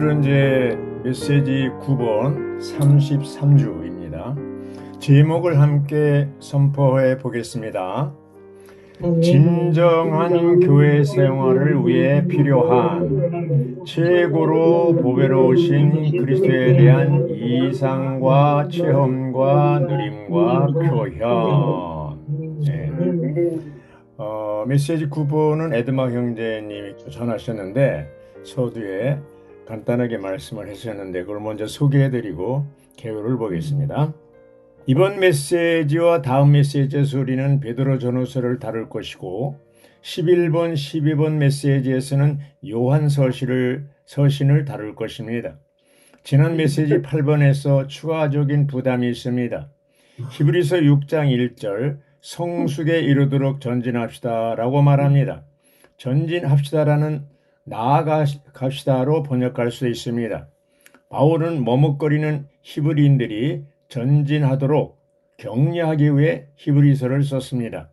오늘은 이제 메시지 9번 33주입니다. 제목을 함께 선포해 보겠습니다. 진정한 교회 생활을 위해 필요한 최고로 보배로우신 그리스도에 대한 이상과 체험과 누림과 표현. 네. 메시지 9번은 에드마 형제님이 전하셨는데 서두에 간단하게 말씀을 하셨는데 그걸 먼저 소개해드리고 개요를 보겠습니다. 이번 메시지와 다음 메시지의 소리는 베드로 전후서를 다룰 것이고 11번, 12번 메시지에서는 요한 서신을 다룰 것입니다. 지난 메시지 8번에서 추가적인 부담이 있습니다. 히브리서 6장 1절 성숙에 이르도록 전진합시다 라고 말합니다. 전진합시다라는 나아갑시다로 번역할 수 있습니다. 바울은 머뭇거리는 히브리인들이 전진하도록 격려하기 위해 히브리서를 썼습니다.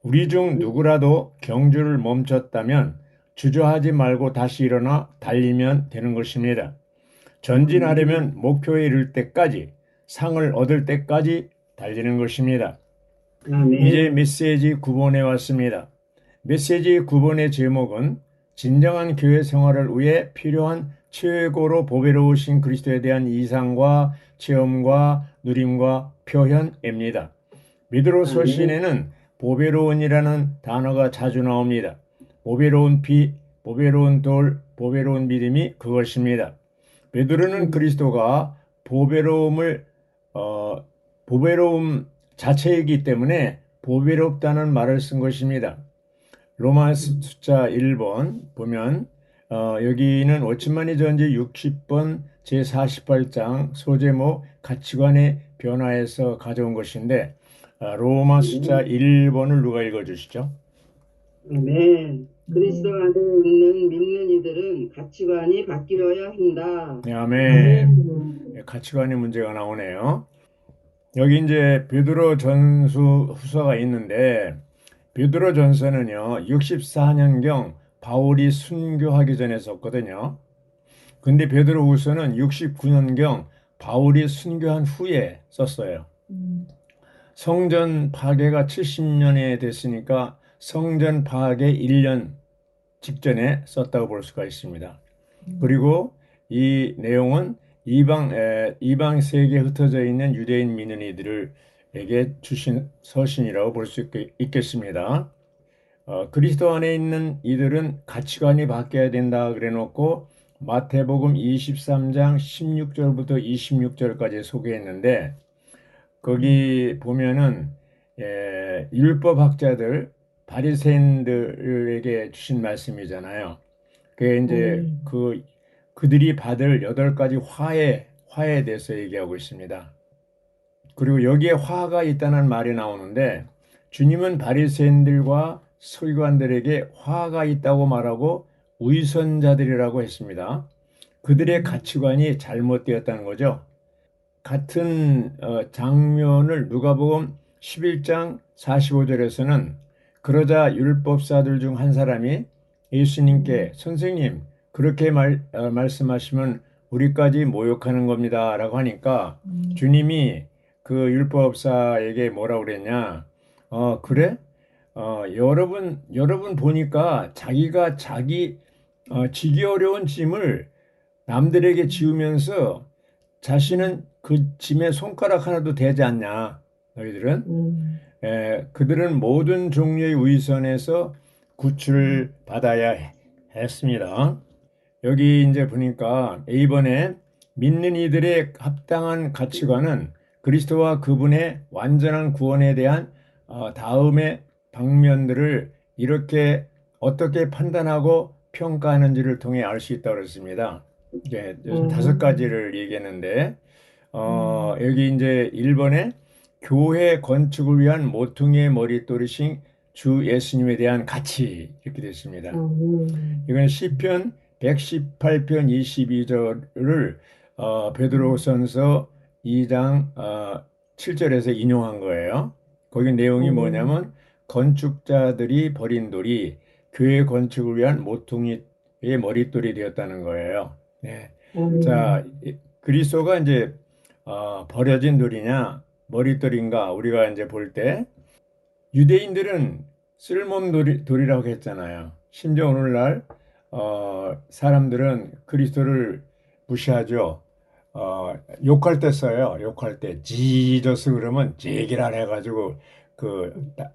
우리 중 누구라도 경주를 멈췄다면 주저하지 말고 다시 일어나 달리면 되는 것입니다. 전진하려면 목표에 이를 때까지, 상을 얻을 때까지 달리는 것입니다. 이제 메시지 9번에 왔습니다. 메시지 9번의 제목은 진정한 교회 생활을 위해 필요한 최고로 보배로우신 그리스도에 대한 이상과 체험과 누림과 표현입니다. 베드로 서신에는 보배로운이라는 단어가 자주 나옵니다. 보배로운 비, 보배로운 돌, 보배로운 믿음이 그것입니다. 베드로는 그리스도가 보배로움 자체이기 때문에 보배롭다는 말을 쓴 것입니다. 로마 숫자 1번 보면 여기는 워치만이 전지 60번 제48장 소제목 가치관의 변화에서 가져온 것인데 로마 숫자 1번을 누가 읽어주시죠? 네. 그리스도 안에 있는 믿는 이들은 가치관이 바뀌어야 한다. 네, 아멘. 가치관의 문제가 나오네요. 여기 이제 베드로 전서 후서가 있는데 베드로 전서는요 64년경 바울이 순교하기 전에 썼거든요. 근데 베드로 후서는 69년경 바울이 순교한 후에 썼어요. 성전 파괴가 70년에 됐으니까 성전 파괴 1년 직전에 썼다고 볼 수가 있습니다. 그리고 이 내용은 이방 세계에 흩어져 있는 유대인 민원이들에게 주신 서신이라고 볼 수 있겠습니다. 그리스도 안에 있는 이들은 가치관이 바뀌어야 된다 그래 놓고 마태복음 23장 16절부터 26절까지 소개했는데 거기 보면은 율법학자들 바리새인들에게 주신 말씀이잖아요. 그게 이제 그들이 받을 8가지 화에 대해서 얘기하고 있습니다. 그리고 여기에 화가 있다는 말이 나오는데 주님은 바리새인들과 서기관들에게 화가 있다고 말하고 위선자들이라고 했습니다. 그들의 가치관이 잘못되었다는 거죠. 같은 장면을 누가복음 11장 45절에서는 그러자 율법사들 중 한 사람이 예수님께 선생님 그렇게 말씀하시면 우리까지 모욕하는 겁니다 라고 하니까 주님이 그 율법사에게 뭐라고 그랬냐 그래? 여러분 보니까 자기가 지기 어려운 짐을 남들에게 지우면서 자신은 그 짐에 손가락 하나도 대지 않냐 너희들은? 그들은 모든 종류의 위선에서 구출을 받아야 했습니다. 여기 이제 보니까 이번에 믿는 이들의 합당한 가치관은 그리스도와 그분의 완전한 구원에 대한 다음의 방면들을 이렇게 어떻게 판단하고 평가하는지를 통해 알 수 있다고 그랬습니다. 이제 5가지를 얘기했는데 여기 이제 1번에 교회 건축을 위한 모퉁이의 머릿돌이신 주 예수님에 대한 가치 이렇게 됐습니다. 이건 시편 118편 22절을 베드로전서 2장 7절에서 인용한 거예요. 거기 내용이 뭐냐면 건축자들이 버린 돌이 교회 건축을 위한 모퉁이의 머릿돌이 되었다는 거예요. 네. 아멘. 자, 그리스도가 이제 버려진 돌이냐 머릿돌인가 우리가 이제 볼 때 유대인들은 쓸모없는 돌이라고 했잖아요. 심지어 오늘날 사람들은 그리스도를 무시하죠. 욕할 때 써요. 욕할 때 지저스 그러면 제기라 해가지고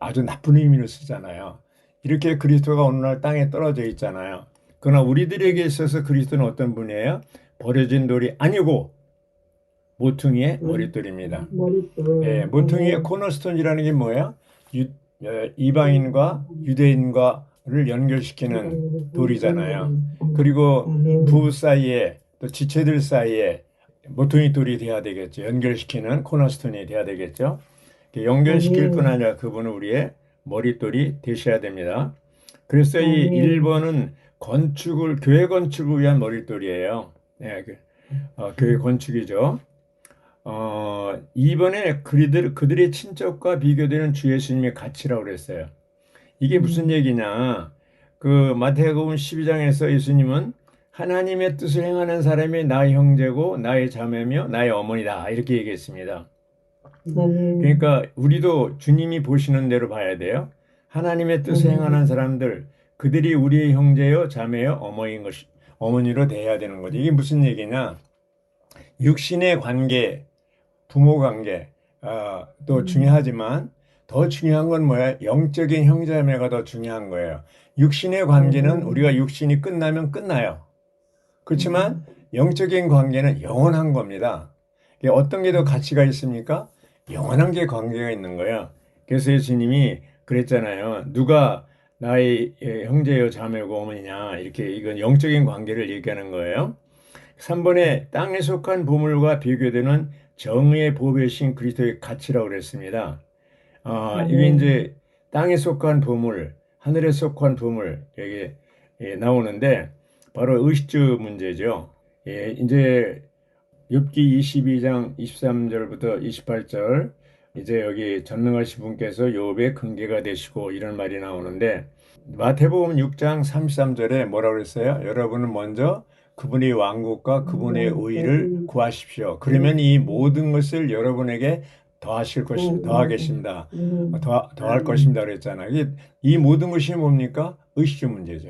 아주 나쁜 의미를 쓰잖아요. 이렇게 그리스도가 오늘날 땅에 떨어져 있잖아요. 그러나 우리들에게 있어서 그리스도는 어떤 분이에요? 버려진 돌이 아니고 모퉁이의 머릿돌입니다. 예, 머릿돌. 모퉁이의 아멘. 코너스톤이라는 게 뭐예요? 이방인과 유대인과를 연결시키는 돌이잖아요. 그리고 아멘. 부부 사이에 또 지체들 사이에 모퉁이 돌이 돼야 되겠죠. 연결시키는 코너스톤이 돼야 되겠죠. 이렇게 연결시킬 뿐 아멘. 아니라 그분은 우리의 머릿돌이 되셔야 됩니다. 그래서 이 아멘. 1번은 교회 건축을 위한 머릿돌이에요. 네, 교회 건축이죠. 2번에 그들의 친척과 비교되는 주 예수님의 가치라고 그랬어요. 이게 무슨 얘기냐? 마태복음 12장에서 예수님은 하나님의 뜻을 행하는 사람이 나의 형제고 나의 자매며 나의 어머니다. 이렇게 얘기했습니다. 아멘. 그러니까 우리도 주님이 보시는 대로 봐야 돼요. 하나님의 뜻을 행하는 아멘. 사람들, 그들이 우리의 형제요, 자매요, 어머니로 대해야 되는 거죠. 이게 무슨 얘기냐? 육신의 관계, 부모 관계, 또 중요하지만 더 중요한 건 뭐야? 영적인 형제자매가 더 중요한 거예요. 육신의 관계는 아멘. 우리가 육신이 끝나면 끝나요. 그렇지만 영적인 관계는 영원한 겁니다. 이게 어떤 게 더 가치가 있습니까? 영원한 게 관계가 있는 거예요. 그래서 예수님이 그랬잖아요. 누가 나의 형제요 자매고 어머니냐 이렇게 이건 영적인 관계를 얘기하는 거예요. 3번에 땅에 속한 보물과 비교되는 정의의 보배신 그리스도의 가치라고 그랬습니다. 이게 아멘. 이제 땅에 속한 보물, 하늘에 속한 보물 여기 나오는데 바로 의식주 문제죠. 예, 이제 욥기 22장 23절부터 28절 이제 여기 전능하신 분께서 욥의 근계가 되시고 이런 말이 나오는데 마태복음 6장 33절에 뭐라고 그랬어요? 여러분은 먼저 그분의 왕국과 그분의 의를 구하십시오. 그러면 이 모든 것을 여러분에게 더하겠습니다. 더할 것입니다. 그랬잖아요. 이 모든 것이 뭡니까? 의식주 문제죠.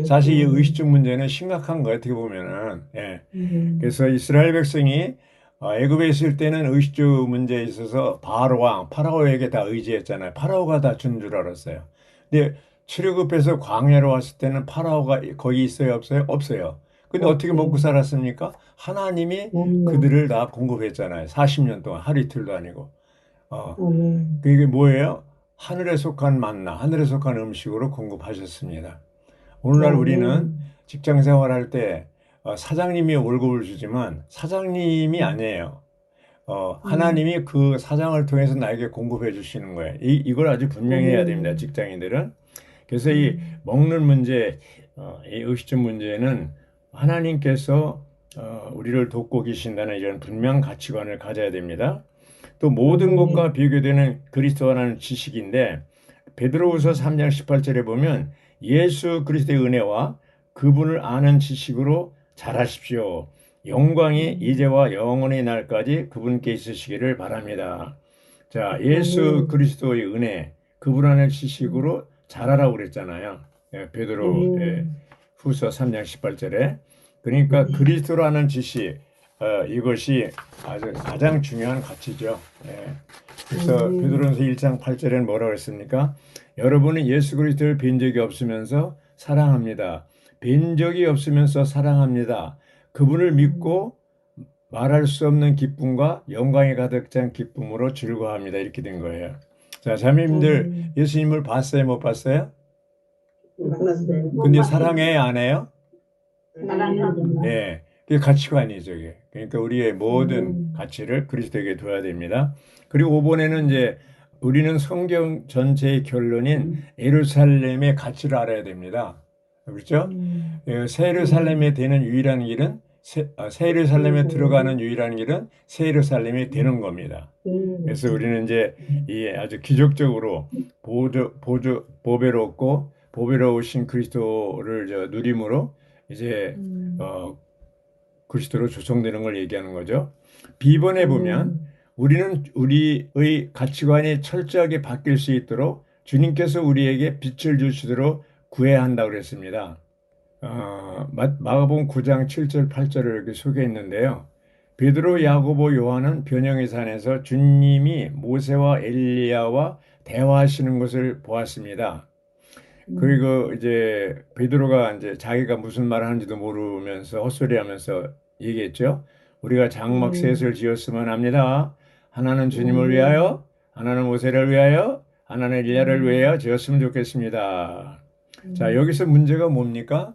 사실 이 의식주 문제는 심각한 거예요. 어떻게 보면은. 예. 그래서 이스라엘 백성이 애굽에 있을 때는 의식주 문제에 있어서 파라오에게 다 의지했잖아요. 파라오가 다 준 줄 알았어요. 근데 출애굽해서 광야로 왔을 때는 파라오가 거기 있어요, 없어요? 없어요. 근데 어떻게 먹고 살았습니까? 하나님이 그들을 다 공급했잖아요. 40년 동안 하루 이틀도 아니고. 어, 그게 뭐예요? 하늘에 속한 만나, 하늘에 속한 음식으로 공급하셨습니다. 오늘날 우리는 직장 생활할 때 사장님이 월급을 주지만 사장님이 아니에요. 하나님이 그 사장을 통해서 나에게 공급해 주시는 거예요. 이걸 아주 분명히 해야 됩니다. 직장인들은. 그래서 이 먹는 문제, 이 의식주 문제는 하나님께서 우리를 돕고 계신다는 이런 분명 가치관을 가져야 됩니다. 또 모든 것과 비교되는 그리스도라는 지식인데 베드로후서 3장 18절에 보면 예수 그리스도의 은혜와 그분을 아는 지식으로 자라십시오. 영광이 이제와 영원의 날까지 그분께 있으시기를 바랍니다. 자, 예수 그리스도의 은혜, 그분 아는 지식으로 자라라고 그랬잖아요. 베드로 후서 3장 18절에. 그러니까 그리스도라는 지식, 이것이 아주 가장 중요한 가치죠. 그래서 베드로전서 1장 8절에는 뭐라고 했습니까? 여러분은 예수 그리스도를 뵌 적이 없으면서 사랑합니다. 뵌 적이 없으면서 사랑합니다. 그분을 믿고 말할 수 없는 기쁨과 영광이 가득 찬 기쁨으로 즐거워합니다. 이렇게 된 거예요. 자, 자매님들 예수님을 봤어요? 못 봤어요? 근데 사랑해요? 안 해요? 예, 그게 가치관이죠. 이게. 그러니까 우리의 모든 가치를 그리스도에게 둬야 됩니다. 그리고 5번에는 이제 우리는 성경 전체의 결론인 예루살렘의 가치를 알아야 됩니다. 그렇죠? 새 예루살렘에 되는 유일한 길은 새 예루살렘에 들어가는 유일한 길은 새 예루살렘이 되는 겁니다. 그래서 우리는 이제 이 아주 기적적으로 보배롭고 보배로우신 그리스도를 누림으로 이제 그리스도로 조성되는 걸 얘기하는 거죠. B번에 보면 우리는 우리의 가치관이 철저하게 바뀔 수 있도록 주님께서 우리에게 빛을 주시도록 구해야 한다고 그랬습니다. 마가복음 9장 7절 8절을 이렇게 소개했는데요. 베드로, 야고보, 요한은 변형의 산에서 주님이 모세와 엘리야와 대화하시는 것을 보았습니다. 그리고 이제 베드로가 이제 자기가 무슨 말을 하는지도 모르면서 헛소리하면서 얘기했죠. 우리가 장막 셋을 지었으면 합니다. 하나는 주님을 위하여, 하나는 모세를 위하여, 하나는 엘리야를 위하여 지었으면 좋겠습니다. 자, 여기서 문제가 뭡니까?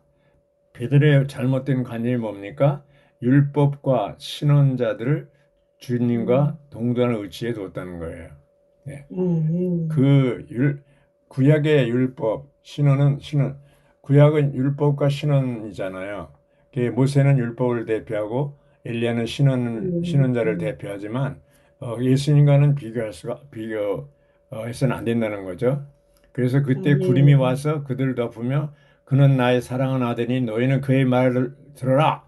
베드로의 잘못된 관념이 뭡니까? 율법과 신원자들을 주님과 동등한 위치에 뒀다는 거예요. 네. 구약의 율법, 구약은 율법과 신원이잖아요. 모세는 율법을 대표하고 엘리야는 신원자를 대표하지만 예수님과는 비교해서는 안 된다는 거죠. 그래서 그때 구름이 와서 그들을 덮으며 그는 나의 사랑하는 아들이니 너희는 그의 말을 들어라.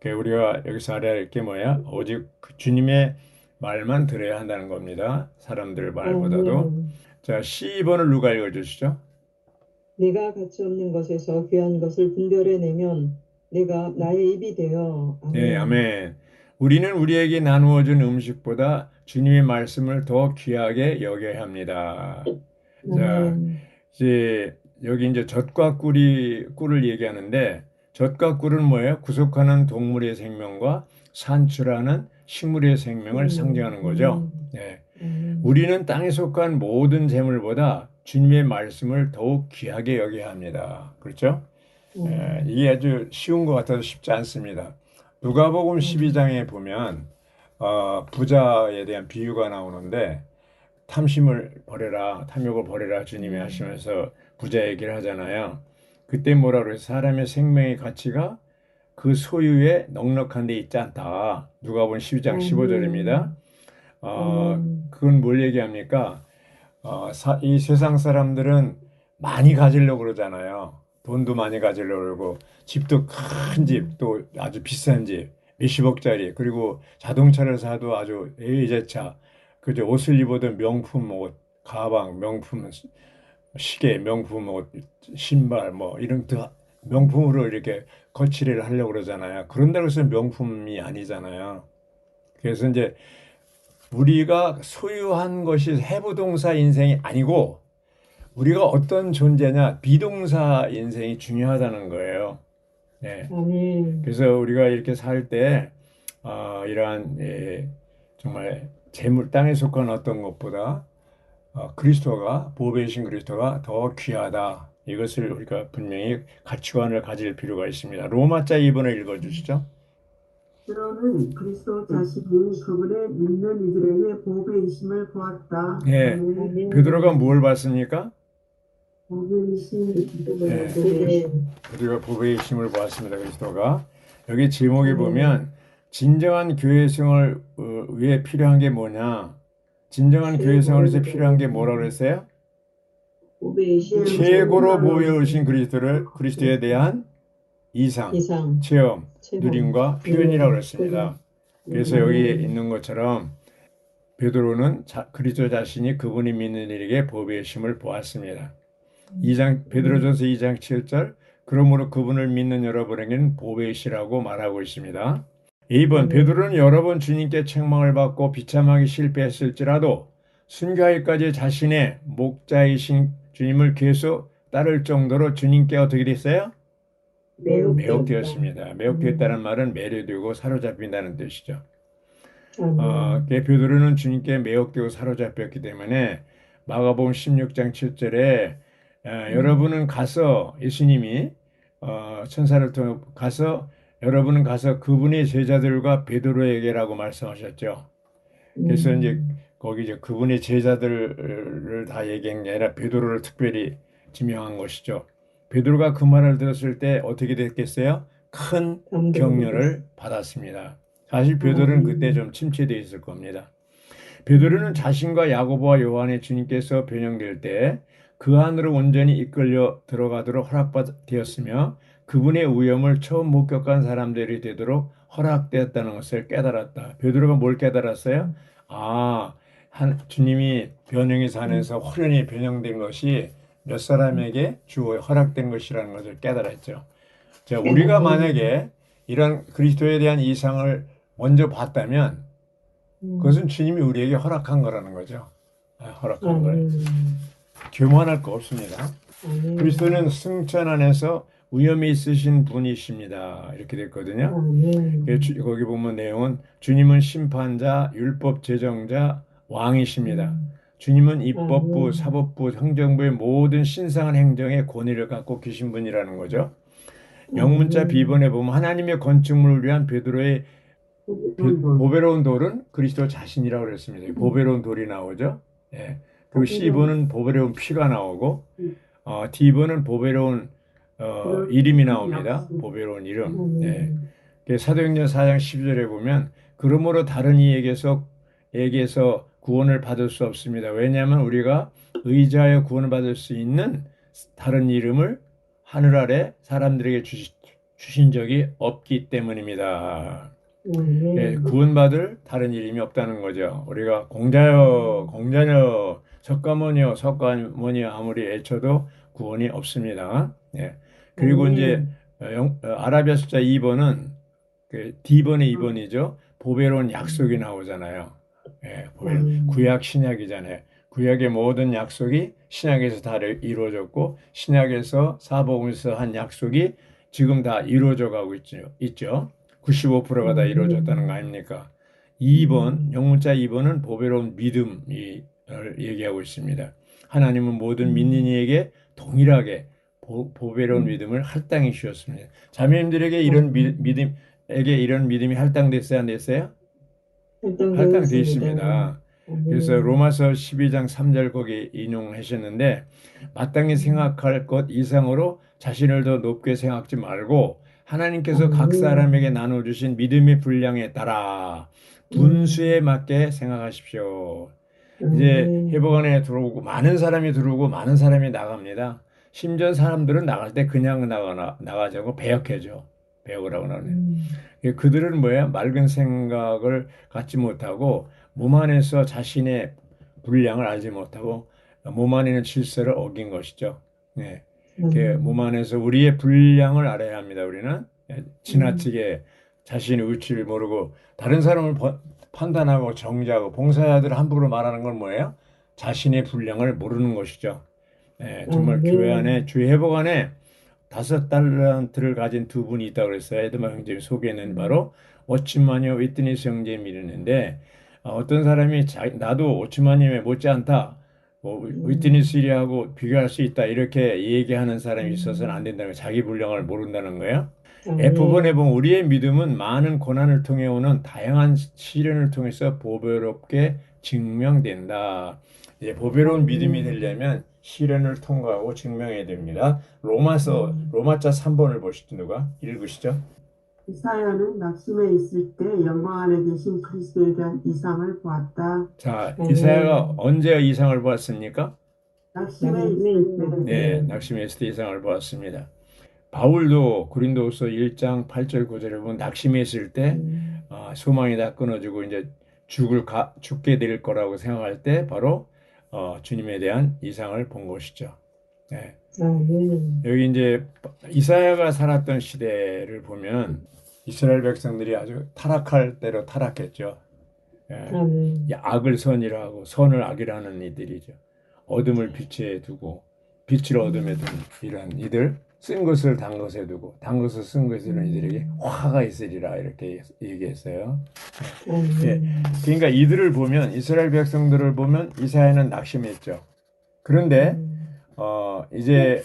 우리가 여기서 알아야 할 게 뭐야? 오직 주님의 말만 들어야 한다는 겁니다. 사람들 말보다도. 자, 12번을 누가 읽어주시죠? 내가 가치 없는 것에서 귀한 것을 분별해내면 내가 나의 입이 되어. 네, 아멘. 우리는 우리에게 나누어준 음식보다 주님의 말씀을 더 귀하게 여겨야 합니다. 자, 이제 여기 이제 젖과 꿀을 얘기하는데 젖과 꿀은 뭐예요? 구속하는 동물의 생명과 산출하는 식물의 생명을 상징하는 거죠. 네. 우리는 땅에 속한 모든 재물보다 주님의 말씀을 더욱 귀하게 여겨야 합니다. 그렇죠? 이게 아주 쉬운 것 같아서 쉽지 않습니다. 누가복음 12장에 보면 부자에 대한 비유가 나오는데 탐욕을 버려라 주님이 하시면서 부자 얘기를 하잖아요. 그때 뭐라 그래요? 사람의 생명의 가치가 그 소유에 넉넉한 데 있지 않다. 누가복음 12장 15절입니다. 그건 뭘 얘기합니까? 이 세상 사람들은 많이 가지려고 그러잖아요. 돈도 많이 가지려고 그러고 집도 큰 집, 또 아주 비싼 집, 몇십억짜리, 그리고 자동차를 사도 아주 A제차, 그죠? 옷을 입어도 명품 옷, 가방, 명품 시계, 명품 옷, 신발, 뭐 이런 명품으로 이렇게 거치를 하려고 그러잖아요. 그런다고 해서 명품이 아니잖아요. 그래서 이제 우리가 소유한 것이 해부동사 인생이 아니고 우리가 어떤 존재냐, 비동사 인생이 중요하다는 거예요. 네. 그래서 우리가 이렇게 살 때 이러한 정말 땅에 속한 어떤 것보다 그리스도가 보배이신 그리스도가 더 귀하다. 이것을 우리가 분명히 가치관을 가질 필요가 있습니다. 로마자 2번을 읽어주시죠. 그러는 그리스도 자신이 그분의 믿는 이들에게 보배이심을 보았다. 네. 베드로가 뭘 봤습니까? 우리가 보배이심을 보았습니다. 그리스도가. 여기 제목에 보면 진정한 교회생활 위해 필요한 게 뭐냐? 진정한 교회생활을 위해서 필요한 게 뭐라고 그랬어요? 최고로 보여오신 그리스도에 대한 이상, 체험, 누림과 표현이라고 그랬습니다. 그래서 여기 있는 것처럼 베드로는 그리스도 자신이 그분이 믿는 이에게 보배이심을 보았습니다. 베드로전서 2장 7절, 그러므로 그분을 믿는 여러분에게는 보배이시라고 말하고 있습니다. 2번, 베드로는 여러 번 주님께 책망을 받고 비참하게 실패했을지라도 순교하기까지 자신의 목자이신 주님을 계속 따를 정도로 주님께 어떻게 됐어요? 매혹되었습니다. 매혹되었다는 말은 매료되고 사로잡힌다는 뜻이죠. 베드로는 주님께 매혹되고 사로잡혔기 때문에 마가복음 16장 7절에 여러분은 가서 예수님이 천사를 통해 여러분은 가서 그분의 제자들과 베드로에게라고 말씀하셨죠. 그래서 이제 거기 이제 그분의 제자들을 다 얘기한 게 아니라 베드로를 특별히 지명한 것이죠. 베드로가 그 말을 들었을 때 어떻게 됐겠어요? 큰 격려를 받았습니다. 사실 베드로는 그때 좀 침체되어 있을 겁니다. 베드로는 자신과 야고보와 요한의 주님께서 변형될 때 그 안으로 온전히 이끌려 들어가도록 허락되었으며 그분의 위엄을 처음 목격한 사람들이 되도록 허락되었다는 것을 깨달았다. 베드로가 뭘 깨달았어요? 아, 주님이 변형의 산에서 호련히 변형된 것이 몇 사람에게 주어 허락된 것이라는 것을 깨달았죠. 자, 우리가 만약에 이런 그리스도에 대한 이상을 먼저 봤다면 그것은 주님이 우리에게 허락한 거라는 거죠. 허락한 거예요. 교만할 거 없습니다. 그리스도는 승천 안에서 위엄이 있으신 분이십니다. 이렇게 됐거든요. 거기 보면 내용은 주님은 심판자, 율법 제정자, 왕이십니다. 주님은 입법부, 사법부, 행정부의 모든 신성한 행정의 권위를 갖고 계신 분이라는 거죠. 영문자 비번에 보면 하나님의 건축물을 위한 베드로의 보배로운 돌은 그리스도 자신이라고 그랬습니다. 보배로운 돌이 나오죠. 예. 그리고 C번은 보배로운 피가 나오고 D번은 보배로운 이름이 나옵니다. 보배로운 이름. 예. 사도행전 4장 12절에 보면 그러므로 다른 이에게서 구원을 받을 수 없습니다. 왜냐하면 우리가 의지하여 구원을 받을 수 있는 다른 이름을 하늘 아래 사람들에게 주신 적이 없기 때문입니다. 예, 구원받을 다른 이름이 없다는 거죠. 우리가 공자녀, 석가모니여 아무리 애쳐도 구원이 없습니다. 예. 그리고 이제 아라비아 숫자 2번은 D번의 2번이죠. 보배로운 약속이 나오잖아요. 예, 구약 신약이잖아요. 구약의 모든 약속이 신약에서 다 이루어졌고 신약에서 사복음에서 한 약속이 지금 다 이루어져 가고 있죠. 95%가 다 이루어졌다는 거 아닙니까? 2번, 영문자 2번은 보배로운 믿음을 얘기하고 있습니다. 하나님은 모든 믿는 이에게 동일하게 보배로운 믿음을 할당해 주셨습니다. 자매님들에게 이런 믿음이 할당됐어요, 안 됐어요? 할당되어 있습니다. 그래서 로마서 12장 3절 거기 인용하셨는데 마땅히 생각할 것 이상으로 자신을 더 높게 생각지 말고 하나님께서 각 사람에게 나눠주신 믿음의 분량에 따라 분수에 맞게 생각하십시오. 이제 회복원에 들어오고 많은 사람이 들어오고 많은 사람이 나갑니다. 심지어 사람들은 나갈 때 그냥 나가자고 배역해줘. 배역을 하고 나오네. 그들은 뭐야? 맑은 생각을 갖지 못하고 몸 안에서 자신의 분량을 알지 못하고 몸 안에 있는 질서를 어긴 것이죠. 네. 몸 안에서 우리의 분량을 알아야 합니다. 우리는 지나치게 자신의 위치를 모르고 다른 사람을 판단하고 정죄하고 봉사자들 함부로 말하는 건 뭐예요? 자신의 분량을 모르는 것이죠. 네, 정말 교회 안에 주의 회복 안에 5달란트를 가진 두 분이 있다고 그랬어요. 에드마 형제님 소개는 바로 워치만이와 위트니스 형제님이 이랬는데 어떤 사람이 나도 워치만님에 못지않다. 위트니스 일하고 비교할 수 있다. 이렇게 얘기하는 사람이 있어서는 안 된다는 거예요. 자기 분량을 모른다는 거예요. F번에 보면 우리의 믿음은 많은 고난을 통해 오는 다양한 시련을 통해서 보배롭게 증명된다. 이제 보배로운 믿음이 되려면 시련을 통과하고 증명해야 됩니다. 로마자 3번을 보시죠. 누가 읽으시죠? 이사야는 낙심해 있을 때 영광 안에 계신 그리스도에 대한 이상을 보았다. 자, 이사야가 언제 이상을 보았습니까? 낙심해 있을 때. 네, 낙심해 있을 때 이상을 보았습니다. 바울도 고린도후서 1장 8절 9절에 보면 낙심해 있을 때 소망이 다 끊어지고 이제 죽게 될 거라고 생각할 때 바로 주님에 대한 이상을 본 것이죠. 네. 여기 이제 이사야가 살았던 시대를 보면 이스라엘 백성들이 아주 타락할 대로 타락했죠. 예. 악을 선이라고 선을 악이라는 이들이죠. 어둠을 빛에 두고 빛을 어둠에 두는 이런 이들, 쓴 것을 단 것에 두고 단 것을 쓴 것에 두는 이들에게 화가 있으리라 이렇게 얘기했어요. 예. 그러니까 이들을 보면 이스라엘 백성들을 보면 이사야는 낙심했죠. 그런데 이제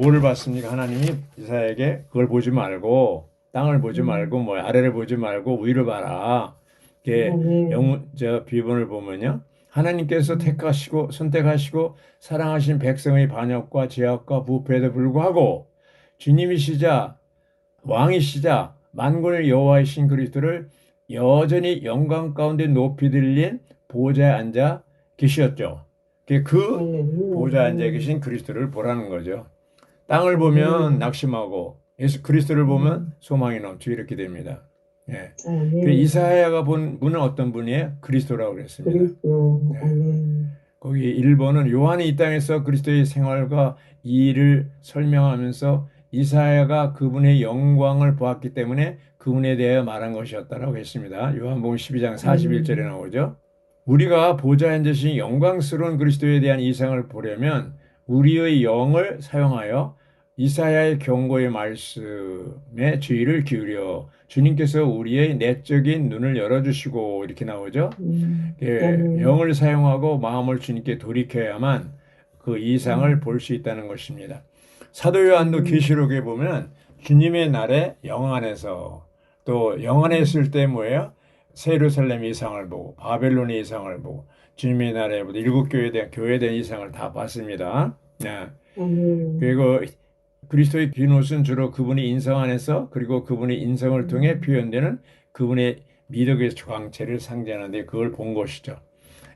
뭐를 봤습니까? 하나님이 이사야에게 그걸 보지 말고 땅을 보지 말고 뭐 아래를 보지 말고 위를 봐라. 이게 비번을 보면요. 하나님께서 선택하시고 사랑하신 백성의 반역과 죄악과 부패에도 불구하고 주님이시자 왕이시자 만군의 여호와이신 그리스도를 여전히 영광 가운데 높이 들린 보좌에 앉아 계셨죠. 그 보좌에 앉아 계신 그리스도를 보라는 거죠. 땅을 보면 낙심하고 예수 그리스도를 보면 소망이 넘치고 이렇게 됩니다. 예. 그 아멘. 이사야가 본 분은 어떤 분이에요? 그리스도라고 그랬습니다. 그리스도. 네. 아멘. 거기 1번은 요한이 이 땅에서 그리스도의 생활과 이 일을 설명하면서 이사야가 그분의 영광을 보았기 때문에 그분에 대하여 말한 것이었다라고 했습니다. 요한복음 12장 41절에 나오죠. 우리가 보좌에 앉으신 영광스러운 그리스도에 대한 이상을 보려면 우리의 영을 사용하여 이사야의 경고의 말씀에 주의를 기울여 주님께서 우리의 내적인 눈을 열어주시고 이렇게 나오죠. 예, 아멘. 영을 사용하고 마음을 주님께 돌이켜야만 그 이상을 볼 수 있다는 것입니다. 사도 요한도 계시록에 보면 주님의 날에 영안에서 또 영안에 있을 때 뭐예요? 세루살렘 이상을 보고 바벨론의 이상을 보고 주님의 날에 일곱 교회에 대한 이상을 다 봤습니다. 네. 아멘. 그리고 그리스도의 긴 옷은 주로 그분의 인성 안에서 그리고 그분의 인성을 통해 표현되는 그분의 미덕의 광채를 상징하는데 그걸 본 것이죠.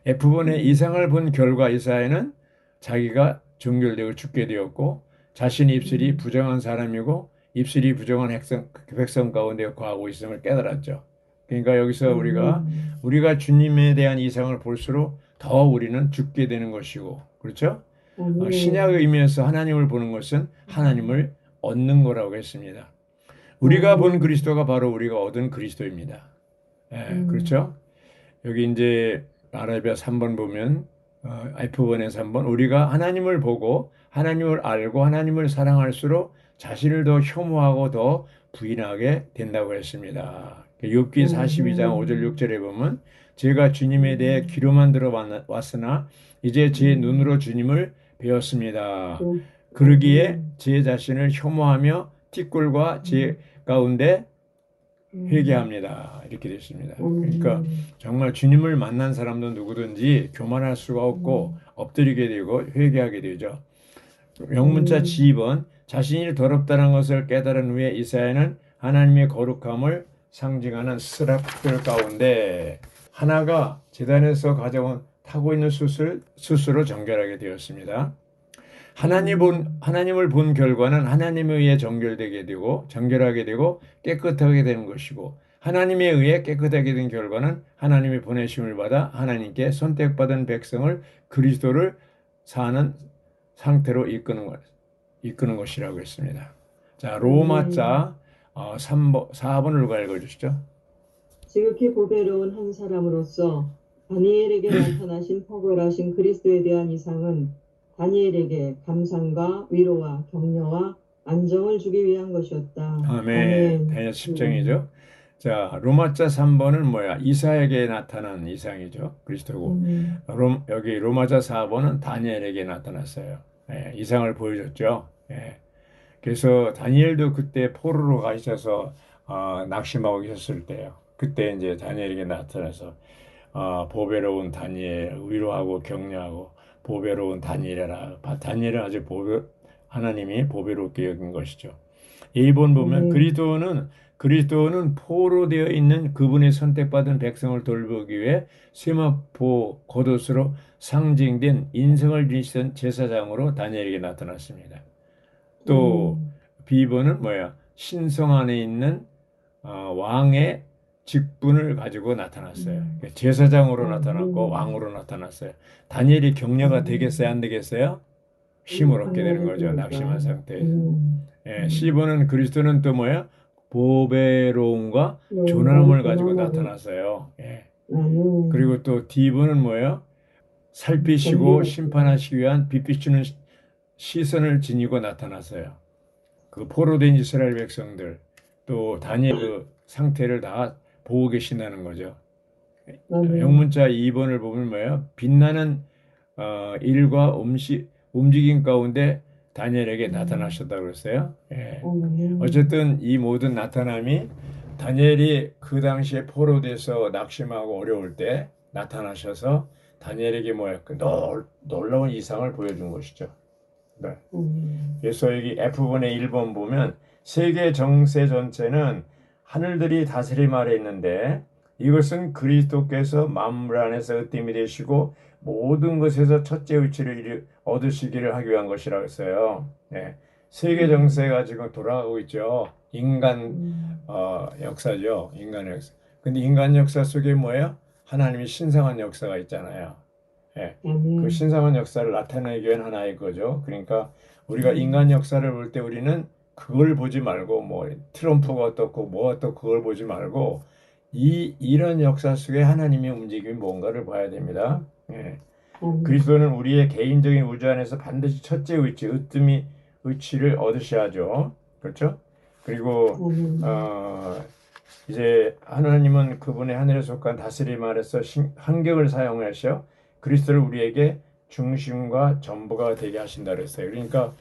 F번의 이상을 본 결과 이사야는 자기가 정결되고 죽게 되었고 자신의 입술이 부정한 사람이고 입술이 부정한 백성 가운데 거하고 있음을 깨달았죠. 그러니까 여기서 우리가 주님에 대한 이상을 볼수록 더 우리는 죽게 되는 것이고 그렇죠? 신약 의미에서 하나님을 보는 것은 하나님을 얻는 거라고 했습니다. 우리가 본 그리스도가 바로 우리가 얻은 그리스도입니다. 예, 그렇죠? 여기 이제 아라비아 3번 보면 F번의 3번 우리가 하나님을 보고 하나님을 알고 하나님을 사랑할수록 자신을 더 혐오하고 더 부인하게 된다고 했습니다. 욥기 42장 5절 6절에 보면 제가 주님에 대해 귀로만 들어왔으나 이제 제 눈으로 주님을 배웠습니다. 그러기에 제 자신을 혐오하며 티끌과 제 가운데 회개합니다. 이렇게 됐습니다. 그러니까 정말 주님을 만난 사람도 누구든지 교만할 수가 없고 엎드리게 되고 회개하게 되죠. 영문자 G번 자신이 더럽다는 것을 깨달은 후에 이사야는 하나님의 거룩함을 상징하는 스랍들 가운데 하나가 제단에서 가져온 타고 있는 숯으로 정결하게 되었습니다. 하나님을 본 결과는 하나님에 의해 정결되게 되고 정결하게 되고 깨끗하게 되는 것이고 하나님에 의해 깨끗하게 된 결과는 하나님의 보내심을 받아 하나님께 선택받은 백성을 그리스도를 사는 상태로 이끄는 것이라고 했습니다. 자, 로마자 4번을 누가 읽어주시죠? 지극히 보배로운 한 사람으로서 다니엘에게 나타나신 탁월하신 그리스도에 대한 이상은 다니엘에게 감상과 위로와 격려와 안정을 주기 위한 것이었다. 아멘. 다니엘 10장이죠. 자, 로마자 3번은 뭐야? 이사에게 나타난 이상이죠. 그리스도고. 여기 로마자 4번은 다니엘에게 나타났어요. 예, 이상을 보여줬죠. 예. 그래서 다니엘도 그때 포로로 가 있어서 낙심하고 계셨을 때요. 그때 이제 다니엘에게 나타나서 보배로운 다니엘 위로하고 격려하고 보배로운 다니엘이라 다니엘은 아주 하나님이 보배롭게 여긴 것이죠. 2번 보면 그리스도는 포로되어 있는 그분의 선택받은 백성을 돌보기 위해 세마포 겉옷으로 상징된 인성을 지니시던 제사장으로 다니엘에게 나타났습니다. 또 B번은 뭐야? 신성 안에 있는 왕의 직분을 가지고 나타났어요. 제사장으로 나타났고 왕으로 나타났어요. 다니엘이 격려가 되겠어요? 안 되겠어요? 힘을 얻게 되는 거죠. 낙심한 상태에서. 예, C번은 그리스도는 또 뭐야? 보배로움과 존함을 가지고 나타났어요. 예. 그리고 또 D번은 뭐예요? 살피시고 심판하시기 위한 빛 비추는 시선을 지니고 나타났어요. 그 포로된 이스라엘 백성들 또 다니엘 그 상태를 다 보고 계신다는 거죠. 영문자 2번을 보면 뭐예요? 빛나는 일과 움직임 가운데 다니엘에게 나타나셨다고 그랬어요. 예. 어쨌든 이 모든 나타남이 다니엘이 그 당시에 포로돼서 낙심하고 어려울 때 나타나셔서 다니엘에게 뭐예요? 그 놀라운 이상을 보여준 것이죠. 네. 그래서 여기 F번의 1번 보면 세계 정세 전체는 하늘들이 다스림 아래 있는데 이것은 그리스도께서 만물 안에서 으뜸이 되시고 모든 것에서 첫째 위치를 얻으시기를 하기 위한 것이라고 했어요. 네. 세계 정세가 지금 돌아가고 있죠. 인간 음, 역사죠. 인간 역사. 근데 인간 역사 속에 뭐예요? 하나님이 신성한 역사가 있잖아요. 예. 그 아멘. 신성한 역사를 나타내기 위한 하나의 거죠. 그러니까 우리가 인간 음, 역사를 볼 때 우리는 그걸 보지 말고 뭐 트럼프가 어떻고 뭐 어떻고 그걸 보지 말고 이런 역사 속에 하나님의 움직임이 뭔가를 봐야 됩니다. 예. 아멘. 그리스도는 우리의 개인적인 우주 안에서 반드시 첫째 위치, 으뜸이 위치를 얻으셔야 하죠. 그렇죠? 그리고 아멘. 어, 이제 하나님은 그분의 하늘에 속한 다스림 아래서 환경을 사용하셔 그리스도를 우리에게 중심과 전부가 되게 하신다 그랬어요. 그러니까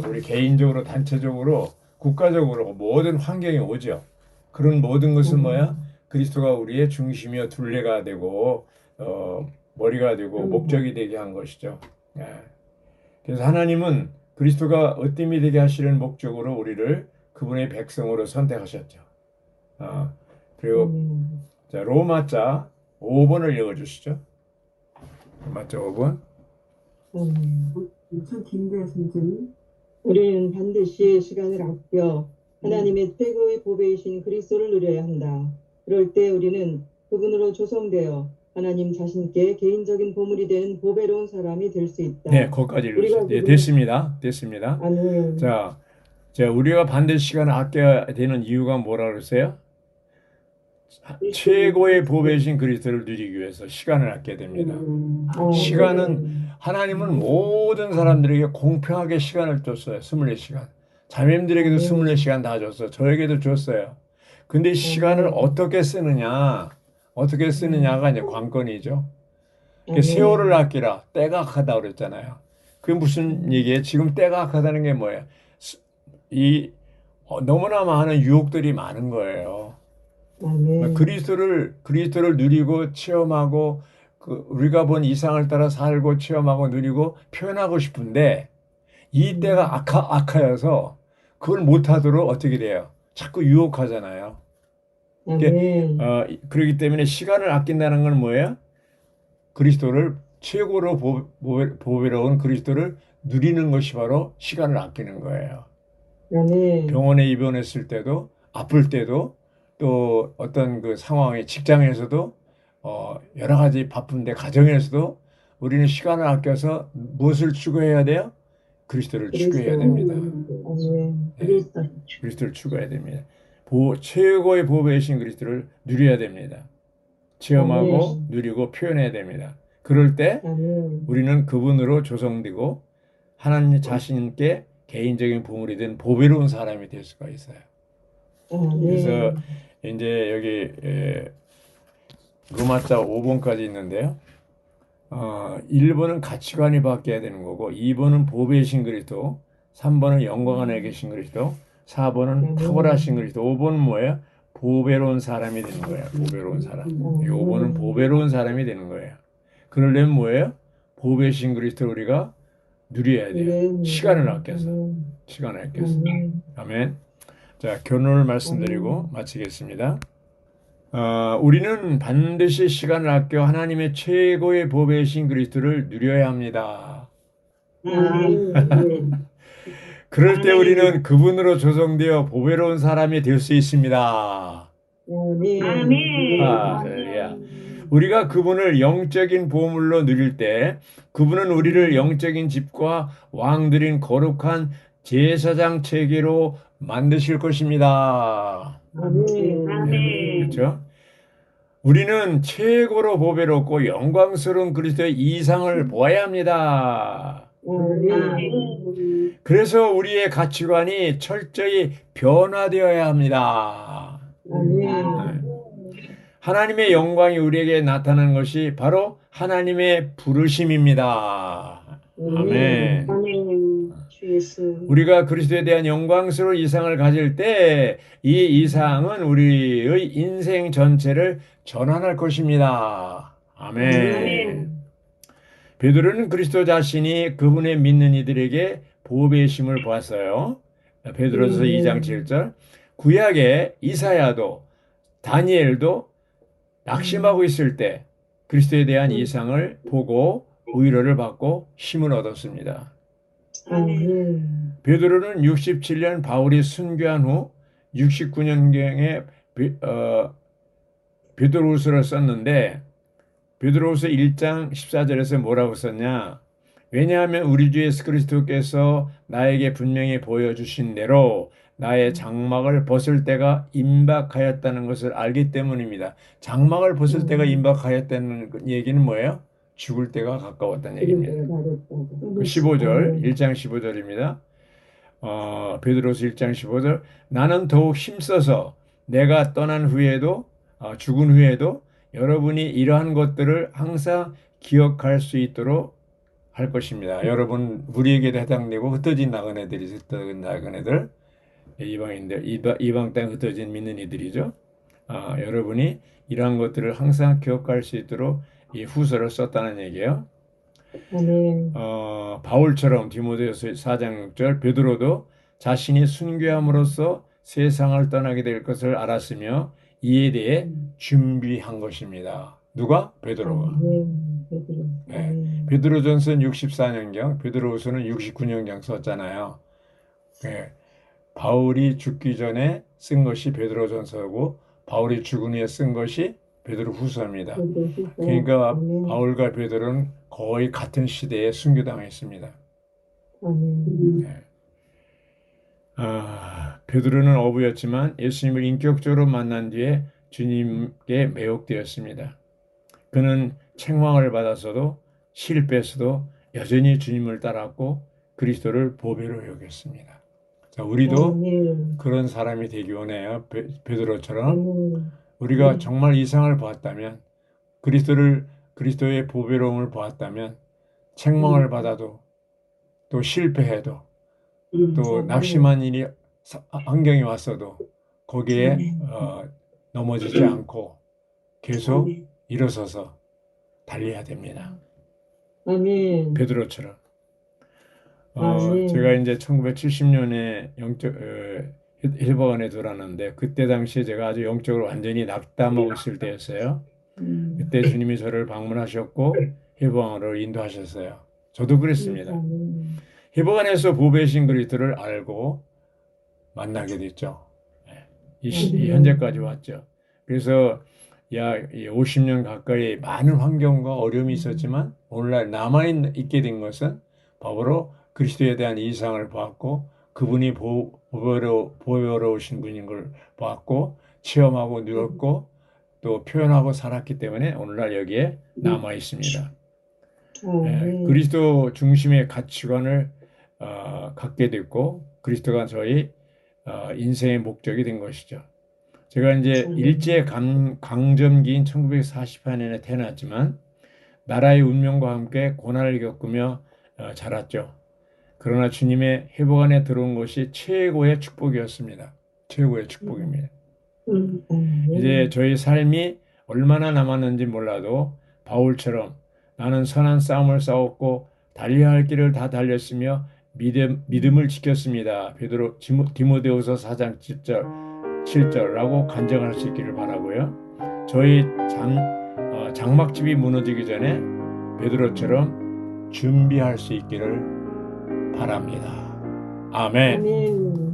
우리 개인적으로, 단체적으로, 국가적으로 모든 환경이 오죠. 그런 모든 것은 뭐야? 아멘. 그리스도가 우리의 중심이요 둘레가 되고 머리가 되고 아멘. 목적이 되게 한 것이죠. 예. 그래서 하나님은 그리스도가 으뜸이 되게 하시는 목적으로 우리를 그분의 백성으로 선택하셨죠. 아, 그리고 아멘. 자, 로마자 5번을 읽어주시죠. 로마자 5번. 아멘. 엄청 긴데요, 선생님. 우리는 반드시 시간을 아껴 하나님의 최고의 보배이신 그리스도를 누려야 한다. 그럴 때 우리는 그분으로 조성되어 하나님 자신께 개인적인 보물이 되는 보배로운 사람이 될 수 네, 있다. 거기까지 읽으세요. 우리가 네, 그분을 됐습니다. 됐습니다. 아멘. 자, 우리가 반드시 시간을 아껴야 되는 이유가 뭐라 그랬어요? 그리스도를 최고의 그리스도. 보배이신 그리스도를 누리기 위해서 시간을 아껴야 됩니다. 시간은 아멘. 하나님은 모든 사람들에게 공평하게 시간을 줬어요. 24시간. 자매님들에게도 아멘. 24시간 다 줬어요. 저에게도 줬어요. 근데 시간을 아멘. 어떻게 쓰느냐가 이제 관건이죠. 세월을 아멘. 아끼라. 때가 악하다 그랬잖아요. 그게 무슨 얘기예요? 지금 때가 악하다는 게 뭐예요? 스- 이 너무나 많은 유혹들이 많은 거예요. 아멘. 그리스도를 누리고 체험하고 우리가 본 이상을 따라 살고 체험하고 누리고 표현하고 싶은데 이 때가 악하여서 그걸 못하도록 어떻게 돼요? 자꾸 유혹하잖아요. 아멘. 그렇기 때문에 시간을 아낀다는 건 뭐예요? 그리스도를 최고로 보배로운 그리스도를 누리는 것이 바로 시간을 아끼는 거예요. 아멘. 병원에 입원했을 때도 아플 때도 또 어떤 그 상황에 직장에서도 여러 가지 바쁜데 가정에서도 우리는 시간을 아껴서 무엇을 추구해야 돼요? 그리스도를 추구해야 그리스도. 됩니다. 아멘. 네, 그리스도를 추구해야 됩니다. 최고의 보배이신 그리스도를 누려야 됩니다. 체험하고 아멘. 누리고 표현해야 됩니다. 그럴 때 아멘. 우리는 그분으로 조성되고 하나님 자신께 개인적인 보물이 된 보배로운 사람이 될 수가 있어요. 그래서 아멘. 이제 여기 로마자 5번까지 있는데요. 1번은 가치관이 바뀌어야 되는 거고 2번은 보배이신 그리스도 3번은 영광 안에 계신 그리스도 4번은 탁월하신 그리스도 5번은 뭐예요? 보배로운 사람이 되는 거예요. 보배로운 사람. 이 5번은 보배로운 사람이 되는 거예요. 그러려면 뭐예요? 보배이신 그리스도를 우리가 누려야 돼요. 시간을 아껴서. 시간을 아껴서. 아멘. 자, 결론을 말씀드리고 마치겠습니다. 우리는 반드시 시간을 아껴 하나님의 최고의 보배이신 그리스도를 누려야 합니다. 아멘. 그럴 때 우리는 그분으로 조성되어 보배로운 사람이 될 수 있습니다. 아멘. 할렐루야. 우리가 그분을 영적인 보물로 누릴 때 그분은 우리를 영적인 집과 왕들인 거룩한 제사장 체계로 만드실 것입니다. 아멘. 그렇죠? 우리는 최고로 보배롭고 영광스러운 그리스도의 이상을 보아야 합니다. 아멘. 그래서 우리의 가치관이 철저히 변화되어야 합니다. 아멘. 하나님의 영광이 우리에게 나타나는 것이 바로 하나님의 부르심입니다. 아멘. 주 예수. 우리가 그리스도에 대한 영광스러운 이상을 가질 때 이 이상은 우리의 인생 전체를 전환할 것입니다. 아멘. 베드로는 그리스도 자신이 그분의 믿는 이들에게 보배심을 보았어요. 베드로서 2장 7절. 구약의 이사야도 다니엘도 낙심하고 있을 때 그리스도에 대한 이상을 보고 위로를 받고 힘을 얻었습니다. 아멘. 베드로는 67년 바울이 순교한 후 69년경에 베드로후서를 썼는데 베드로후서 1장 14절에서 뭐라고 썼냐? 왜냐하면 우리 주 예수 그리스도께서 나에게 분명히 보여주신 대로 나의 장막을 벗을 때가 임박하였다는 것을 알기 때문입니다. 장막을 벗을 때가 임박하였다는 얘기는 뭐예요? 죽을 때가 가까웠다는 얘기입니다. 그 15절, 1장 15절입니다. 베드로서 1장 15절. 나는 더욱 힘써서 내가 떠난 후에도 죽은 후에도 여러분이 이러한 것들을 항상 기억할 수 있도록 할 것입니다. 여러분 우리에게도 해당되고 흩어진 나그네들이 흩어진 나그네들 이방인들 이방 땅 흩어진 믿는 이들이죠. 여러분이 이러한 것들을 항상 기억할 수 있도록 이 후서를 썼다는 얘기예요. 아멘. 바울처럼 디모데후서 4장 6절 베드로도 자신이 순교함으로써 세상을 떠나게 될 것을 알았으며 이에 대해 준비한 것입니다. 누가? 베드로가. 아멘. 베드로. 네. 아멘. 베드로전서는 64년경, 베드로후서는 69년경 썼잖아요. 네. 바울이 죽기 전에 쓴 것이 베드로전서고 바울이 죽은 후에 쓴 것이 베드로후서입니다. 그러니까 아멘. 바울과 베드로는 거의 같은 시대에 순교당했습니다. 아멘. 네. 베드로는 어부였지만 예수님을 인격적으로 만난 뒤에 주님께 매혹되었습니다. 그는 책망을 받았어도 실패했어도 여전히 주님을 따랐고 그리스도를 보배로 여겼습니다. 자, 우리도 아멘. 그런 사람이 되기 원해요. 베드로처럼 아멘. 우리가 정말 이상을 보았다면 그리스도의 보배로움을 보았다면 책망을 받아도 또 실패해도 또 낙심한 일이 환경이 왔어도 거기에 넘어지지 않고 계속 일어서서 달려야 됩니다. 아멘. 베드로처럼. 아멘. 제가 이제 1970년에 해보관에 들어왔는데 그때 당시에 제가 아주 영적으로 완전히 낙담하고 있을 때였어요. 그때 주님이 저를 방문하셨고 해보관으로 인도하셨어요. 저도 그랬습니다. 아멘. 해보관에서 보배신 그리스도를 알고 만나게 됐죠. 이 현재까지 왔죠. 그래서 약 50년 가까이 많은 환경과 어려움이 있었지만 오늘날 남아있게 된 것은 바로 그리스도에 대한 이상을 보았고 그분이 보배로우신 분인 걸 보았고 체험하고 누렸고 또 표현하고 살았기 때문에 오늘날 여기에 남아 있습니다. 그리스도 중심의 가치관을 갖게 됐고 그리스도가 저희 인생의 목적이 된 것이죠. 제가 이제 일제 강점기인 1948년에 태어났지만 나라의 운명과 함께 고난을 겪으며 자랐죠. 그러나 주님의 회복 안에 들어온 것이 최고의 축복이었습니다. 최고의 축복입니다. 이제 저희 삶이 얼마나 남았는지 몰라도 바울처럼 나는 선한 싸움을 싸웠고 달려야 할 길을 다 달렸으며 믿음을 지켰습니다. 디모데후서 4장 7절라고 간증할 수 있기를 바라고요. 저희 장막집이 무너지기 전에 베드로처럼 준비할 수 있기를 바랍니다. 아멘. 아멘.